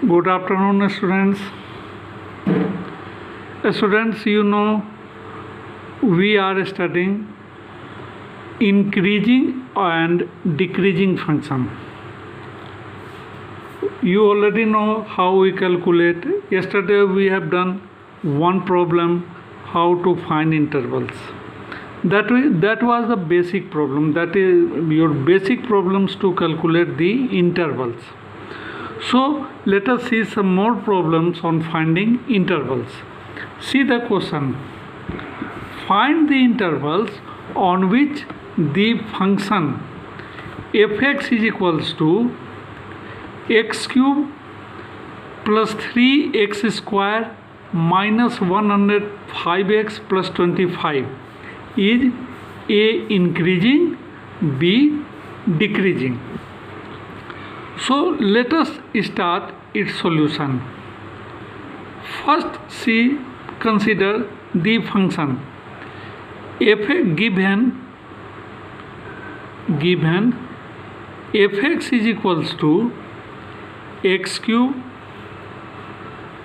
Good afternoon, students. Students, we are studying increasing and decreasing function. You already know how we calculate. Yesterday we have done one problem, how to find intervals. That was the basic problem. That is your basic problems to calculate the intervals. So let us see some more problems on finding intervals. See the question. Find the intervals on which the function fx is equals to x cube plus 3x square minus 105x plus 25 is A increasing, B decreasing. So let us start its solution. First consider the function f given fx is equals to x cube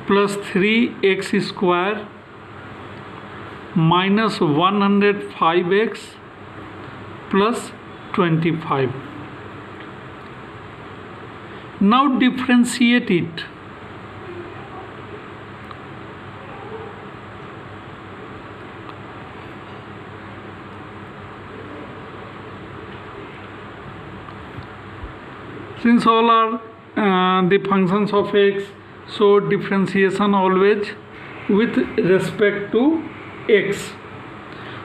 plus 3x square minus 105x plus 25. Now differentiate it. Since all are the functions of x, so differentiation always with respect to x.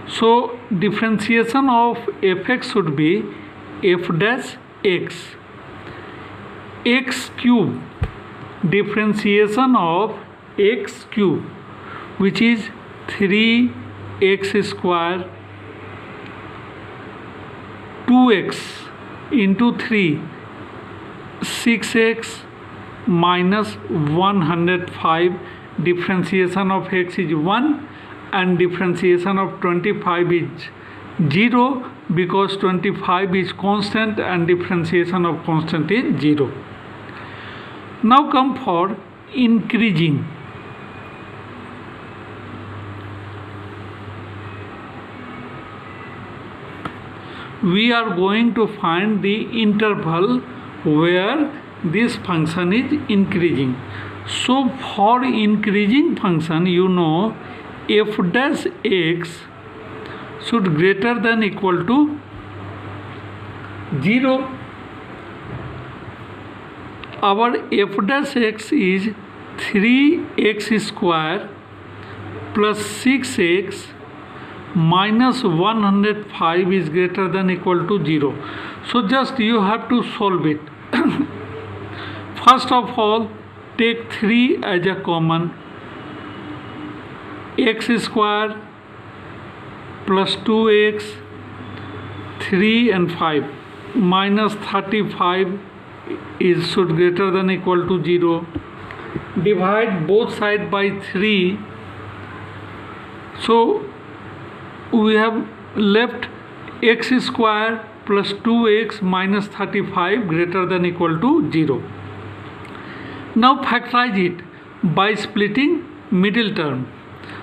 So differentiation of fx should be f dash x. X cube, differentiation of x cube, which is 3x square 2x into 3 6x minus 105. Differentiation of x is 1 and differentiation of 25 is 0 because 25 is constant and differentiation of constant is 0. Now come for increasing. We are going to find the interval where this function is increasing. So for increasing function, f dash x should greater than equal to 0. Our f dash x is 3x square plus 6x minus 105 is greater than equal to 0. So just you have to solve it. First of all, take 3 as a common. X square plus 2x 3 and 5 minus 35 is should greater than equal to 0. Divide both sides by 3. So we have left x square plus 2x minus 35 greater than equal to 0. Now factorize it by splitting middle term.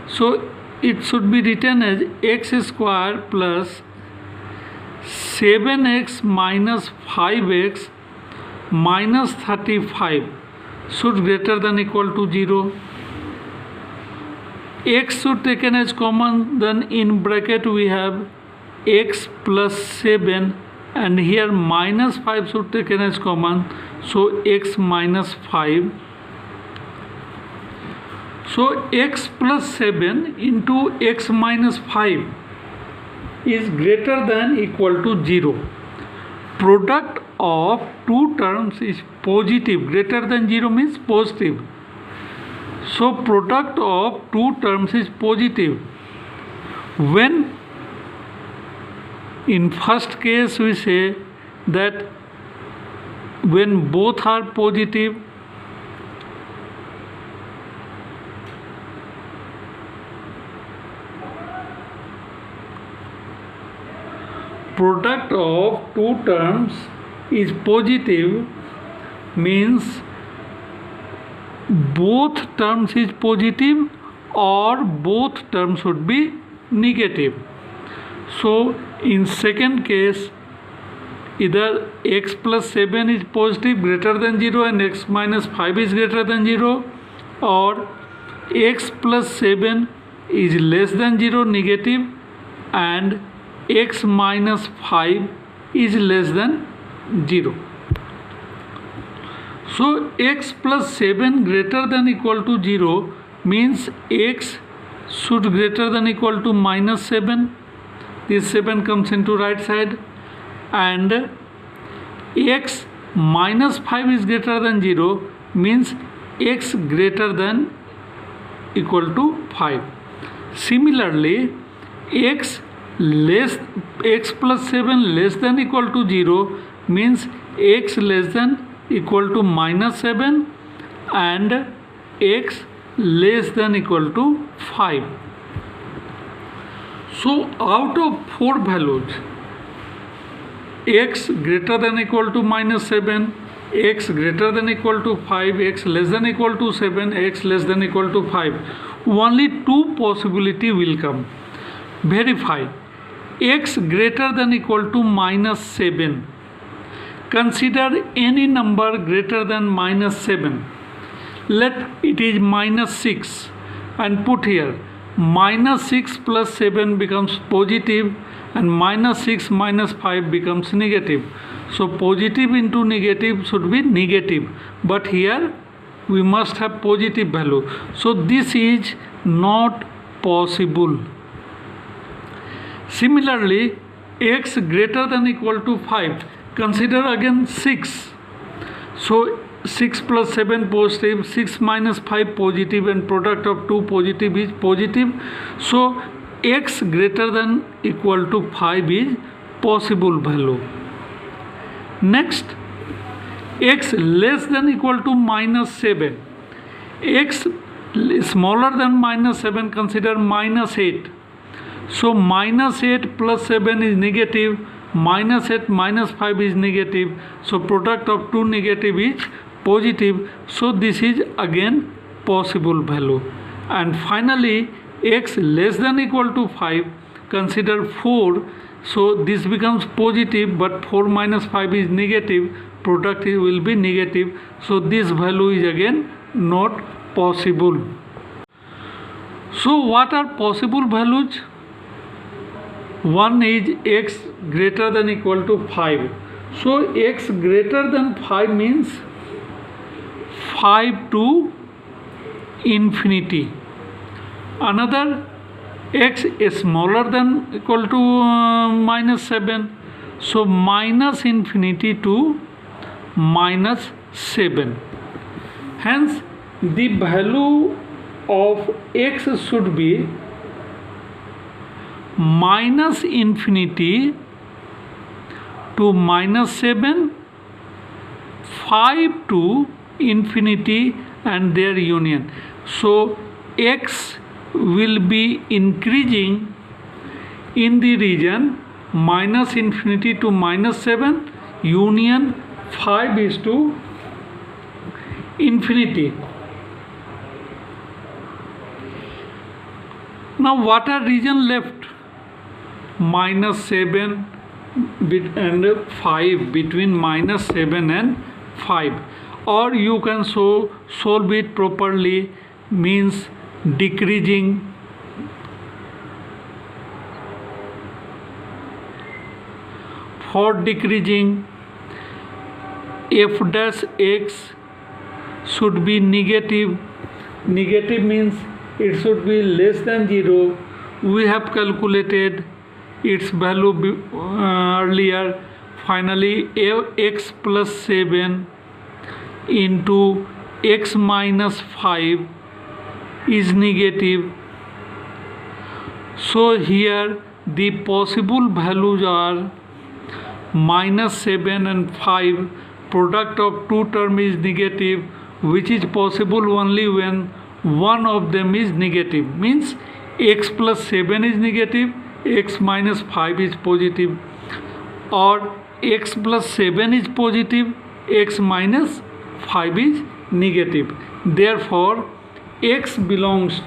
So it should be written as x square plus 7x minus 5x minus 35 should greater than equal to 0. X should taken as common, then in bracket we have x plus 7 and here minus 5 should taken as common, so x minus 5. So x plus 7 into x minus 5 is greater than equal to 0. Product of two terms is positive. Greater than 0 means positive. So product of two terms is positive. When in first case we say that when both are positive, product of two terms is positive means both terms is positive or both terms should be negative. So in second case, either x plus 7 is positive greater than 0 and x minus 5 is greater than 0, or x plus 7 is less than 0 negative and x minus 5 is less than 0. So x plus 7 greater than equal to 0 means x should greater than equal to minus 7. This 7 comes into right side, and x minus 5 is greater than 0 means x greater than equal to 5. Similarly, x plus 7 less than equal to 0 means x less than equal to minus 7 and x less than equal to 5. So out of 4 values, x greater than equal to minus 7, x greater than equal to 5, x less than equal to 7, x less than equal to 5, only 2 possibility will come. Verify x greater than equal to minus 7. Consider any number greater than minus 7. Let it is minus 6 and put here minus 6 plus 7 becomes positive and minus 6 minus 5 becomes negative. So positive into negative should be negative, but here we must have positive value. So this is not possible. Similarly, x greater than equal to 5. Consider again 6. So 6 plus 7 positive, 6 minus 5 positive, and product of 2 positive is positive. So x greater than equal to 5 is possible value. Next, x less than equal to minus 7. X smaller than minus 7, consider minus 8. So minus 8 plus 7 is negative, minus 8 minus 5 is negative, so product of 2 negative is positive. So this is again possible value. And finally, x less than equal to 5, consider 4. So this becomes positive, but 4 minus 5 is negative, product will be negative. So this value is again not possible. So what are possible values? One is x greater than equal to 5. So x greater than 5 means 5 to infinity. Another, x is smaller than equal to minus 7. So minus infinity to minus 7. Hence the value of x should be minus infinity to minus 7, 5 to infinity and their union. So x will be increasing in the region minus infinity to minus 7, union 5 is to infinity. Now what are region left? Minus 7 and 5, between minus 7 and 5, or you can solve it properly, means decreasing. For decreasing, f dash x should be negative. Negative means it should be less than 0. We have calculated its value earlier. Finally, x plus 7 into x minus 5 is negative. So here the possible values are minus 7 and 5. Product of two terms is negative, which is possible only when one of them is negative. Means x plus 7 is negative, x minus 5 is positive, or x plus 7 is positive, x minus 5 is negative. Therefore x belongs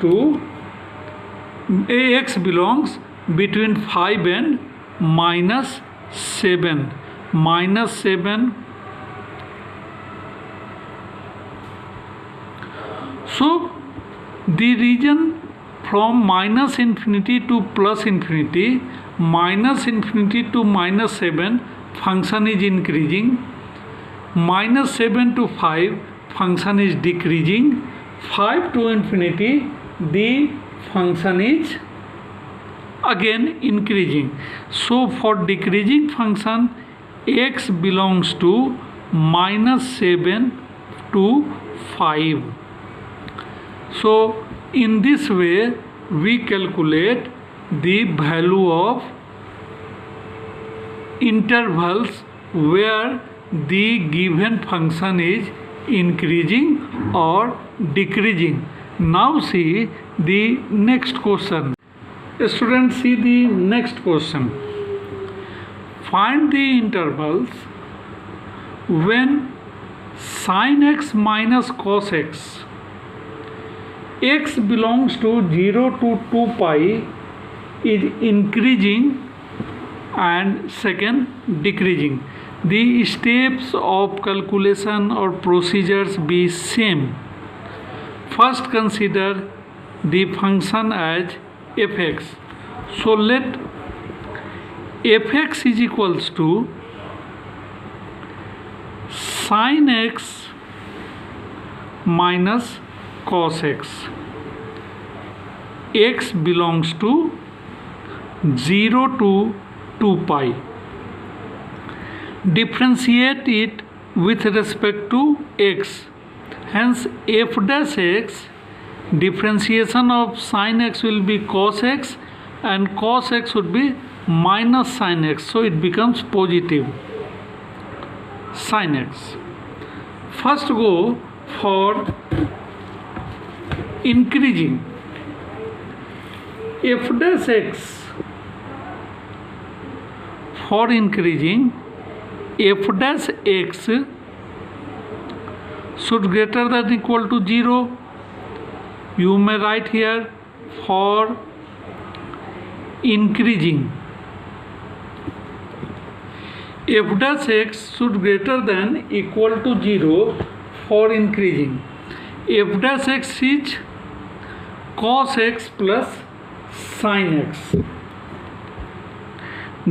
between 5 and -7. -7. So the region from -infinity to +infinity, -infinity to -7, function is increasing. -7 to 5, function is decreasing. 5 to infinity, the function is again increasing. So for decreasing function, x belongs to -7 to 5. So in this way we calculate the value of intervals where the given function is increasing or decreasing. Now see the next question. Students, see the next question. Find the intervals when sin x minus cos x belongs to 0 to 2 pi is increasing and second decreasing. The steps of calculation or procedures be same. First consider the function as fx. So let fx is equals to sin x minus cos x. X belongs to 0 to 2 pi. Differentiate it with respect to x. Hence f dash x, differentiation of sin x will be cos x and cos x would be minus sin x. So it becomes positive sin x. First go for increasing. F dash x for increasing, f dash x should greater than equal to 0. You may write here for increasing. F dash x should greater than equal to 0 for increasing. F dash x is cos x plus sin x.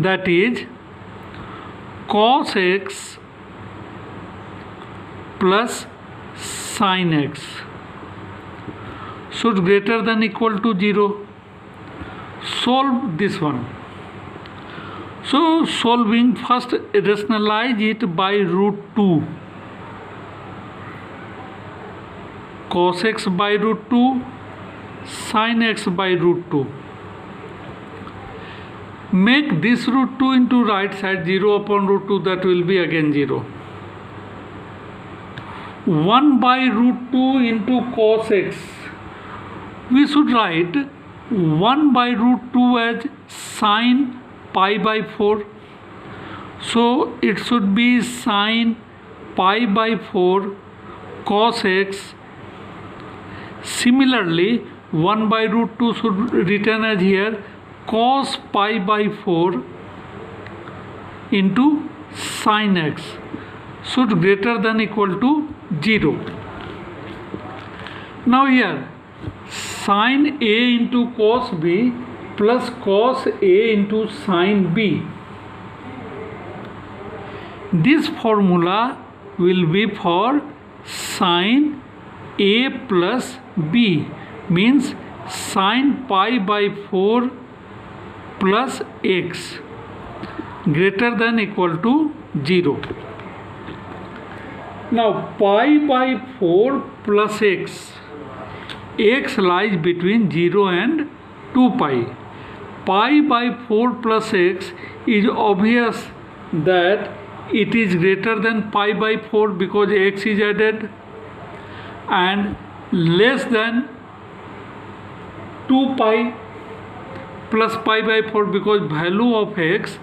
That is cos x plus sin x should greater than equal to 0. Solve this one. So solving, first rationalize it by root 2. Cos x by root 2, sin x by root 2. Make this root 2 into right side, 0 upon root 2, that will be again 0. 1 by root 2 into cos x. We should write 1 by root 2 as sin pi by 4. So it should be sin pi by 4 cos x. Similarly, 1 by root 2 should written as here cos pi by 4 into sin x should greater than equal to 0. Now here sin a into cos b plus cos a into sin b. This formula will be for sin a plus b, means sin pi by 4 plus x greater than equal to 0. Now pi by 4 plus x lies between 0 and 2 pi. Pi by 4 plus x is obvious that it is greater than pi by 4 because x is added, and less than 2 pi plus pi by 4 because value of x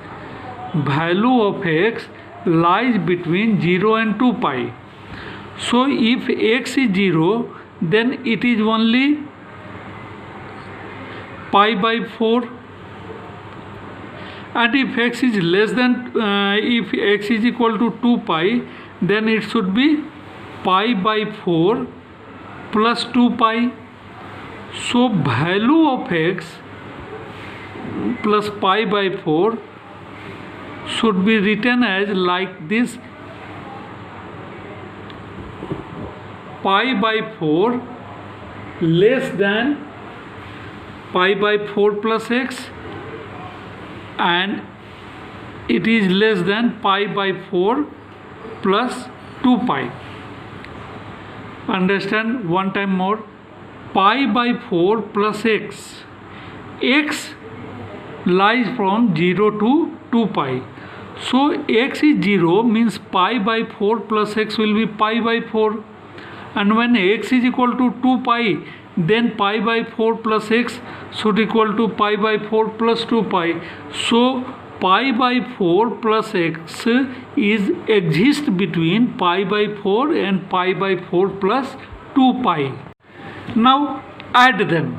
lies between 0 and 2 pi. So if x is 0, then it is only pi by 4, and if x is less than if x is equal to 2 pi, then it should be pi by 4 plus 2 pi. So value of x plus pi by 4 should be written as like this: pi by 4 less than pi by 4 plus x, and it is less than pi by 4 plus 2 pi. Understand one time more: pi by 4 plus x. X lies from 0 to 2 pi. So x is 0 means pi by 4 plus x will be pi by 4. And when x is equal to 2 pi, then pi by 4 plus x should equal to pi by 4 plus 2 pi. So pi by 4 plus x is exists between pi by 4 and pi by 4 plus 2 pi. Now add them.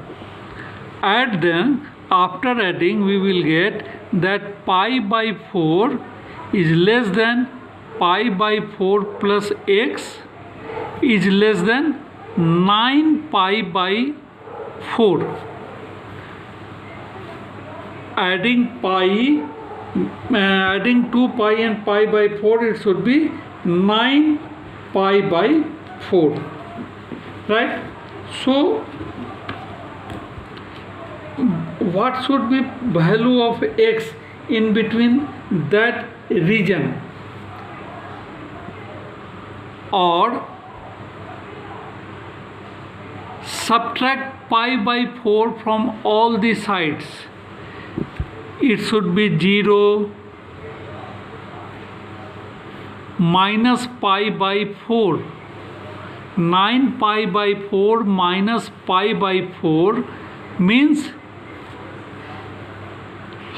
After adding, we will get that pi by 4 is less than pi by 4 plus x is less than 9 pi by 4. Adding 2 pi and pi by 4, it should be 9 pi by 4, right? So what should be value of x in between that region? Or subtract pi by 4 from all the sides. It should be 0 minus pi by 4. 9 pi by 4 minus pi by 4 means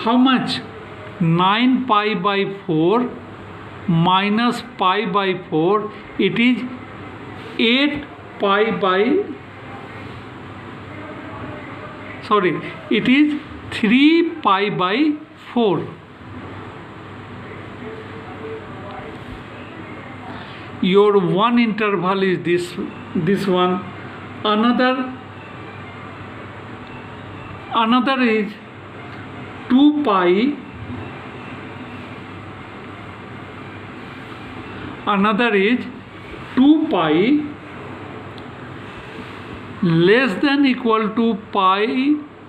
how much? 9 pi by 4 minus pi by 4, it is 8 pi by, it is 3 pi by 4. Your one interval is this one. Another is 2 pi. Another is 2 pi less than equal to pi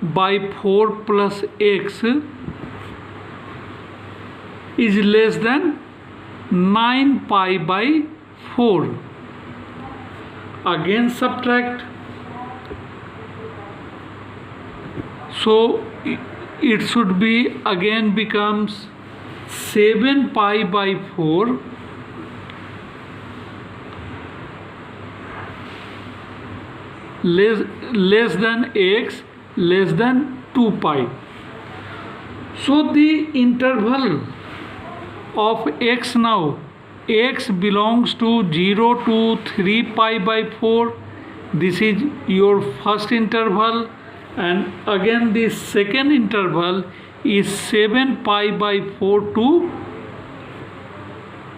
by 4 plus x is less than 9 pi by 4. Again subtract. So it should be again becomes 7 pi by 4 less than x less than 2 pi. So the interval of x now, x belongs to 0 to 3 pi by 4. This is your first interval, and again the second interval is 7 pi by 4 to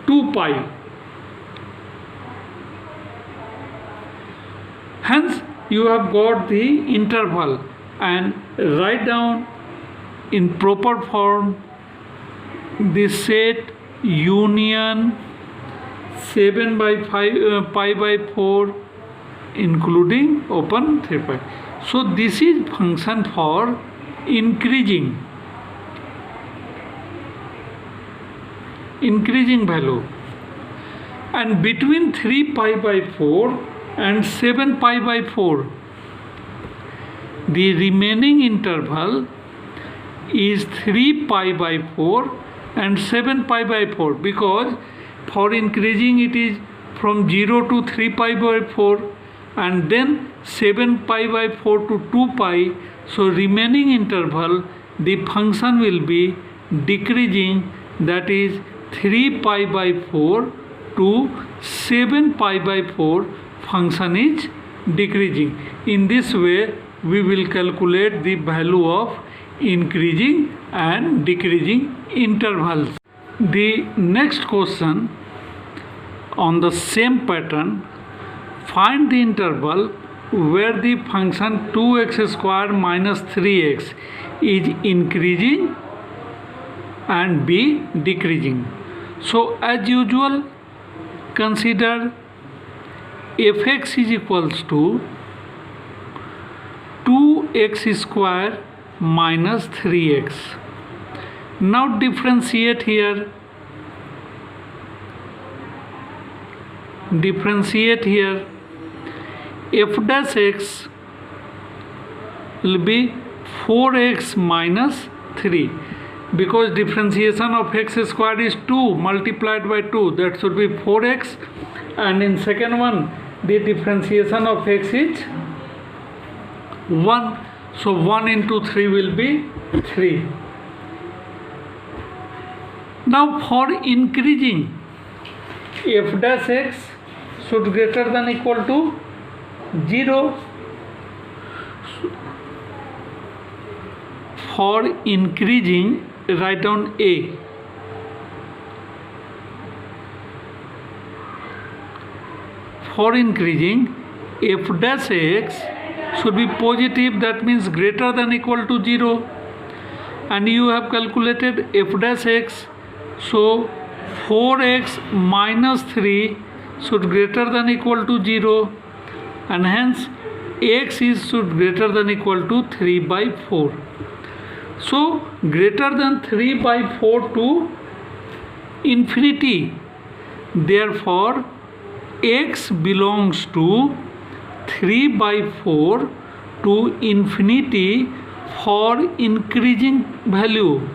2 pi. Hence you have got the interval, and write down in proper form the set union 7 by 5 pi by 4 including open 3 pi. So this is function for increasing value, and between 3 pi by 4 and 7 pi by 4 the remaining interval is 3 pi by 4 and 7 pi by 4, because for increasing it is from 0 to 3 pi by 4 and then 7 pi by 4 to 2 pi. So remaining interval the function will be decreasing, that is 3 pi by 4 to 7 pi by 4 function is decreasing. In this way we will calculate the value of increasing and decreasing intervals. The next question on the same pattern, find the interval where the function 2x square minus 3x is increasing and b decreasing. So as usual, consider fx is equals to 2x square minus 3x. Now differentiate here. F dash x will be 4x minus 3, because differentiation of x square is 2 multiplied by 2, that should be 4x, and in second one the differentiation of x is 1, so 1 into 3 will be 3. Now for increasing, f dash x should greater than equal to 0. For increasing, write down a. For increasing, f dash x should be positive, that means greater than equal to 0, and you have calculated f dash x, so 4x minus 3 should greater than equal to 0, and hence x is should greater than equal to 3 by 4. So greater than 3 by 4 to infinity, therefore x belongs to 3 by 4 to infinity for increasing value.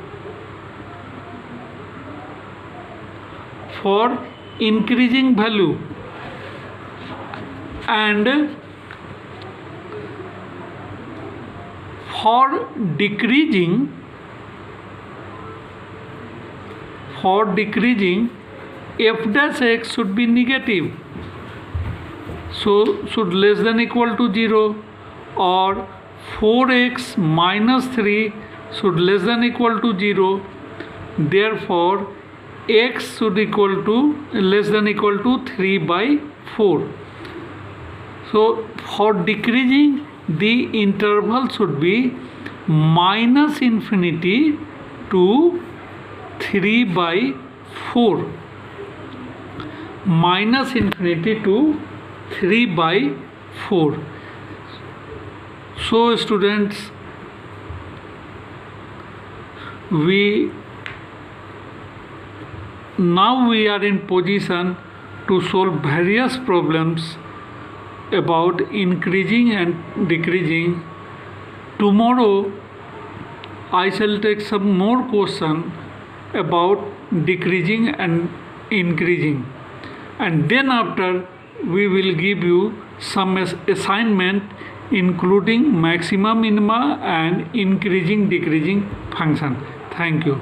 For increasing value, and for decreasing, f dash x should be negative, so should less than equal to 0, or 4x minus 3 should less than equal to 0, therefore x should equal to less than equal to 3 by 4. So for decreasing, the interval should be minus infinity to 3 by 4. Minus infinity to 3 by 4. So students, now we are in position to solve various problems about increasing and decreasing. Tomorrow I shall take some more question about decreasing and increasing, and then after we will give you some assignment including maximum, minima and increasing decreasing function. Thank you.